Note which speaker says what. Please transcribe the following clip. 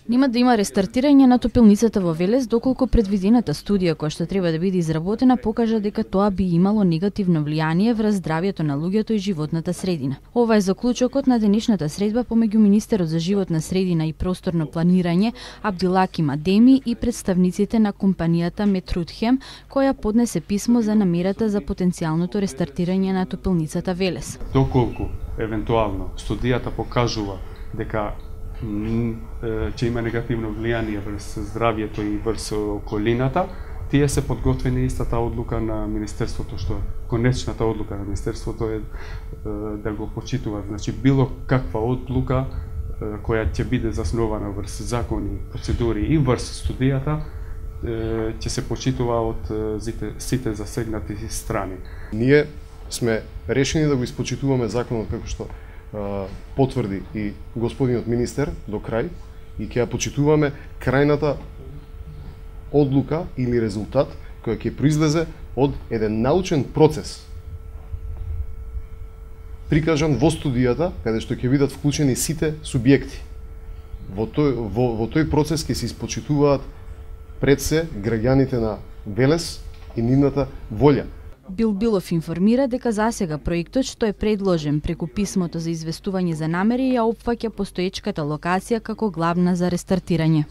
Speaker 1: Нема да има рестартирање на топилницата во Велес доколку предвидената студија која што треба да биде изработена покажа дека тоа би имало негативно влијание врз здравјето на луѓето и животната средина. Ова е заклучокот на денешната средба помеѓу министерот за животна средина и просторно планирање Абдилаким Адеми и представниците на компанијата Метрутхем, која поднесе писмо за намерата за потенцијалното рестартирање на топилницата Велес.
Speaker 2: Доколку евентуално студијата покажува дека ќе има негативно влијание врз здравјето и врз околината, тие се подготвени истата одлука на Министерството, што конечната одлука на Министерството е да го почитува. Значи, било каква одлука која ќе биде заснована врз закони, процедури и врз студијата, ќе се почитува од сите засегнати страни.
Speaker 3: Ние сме решени да го испочитуваме законот како што потврди и господинот министер до крај и ќе ја почитуваме крајната одлука или резултат која ќе произлезе од еден научен процес прикажан во студијата, каде што ќе бидат вклучени сите субјекти. Во тој процес ќе се испочитуваат пред се граѓаните на Велес и нивната волја.
Speaker 1: Билбилов информира дека засега проектот што е предложен преку писмото за известување за намери ја опфаќа постоечката локација како главна за рестартирање.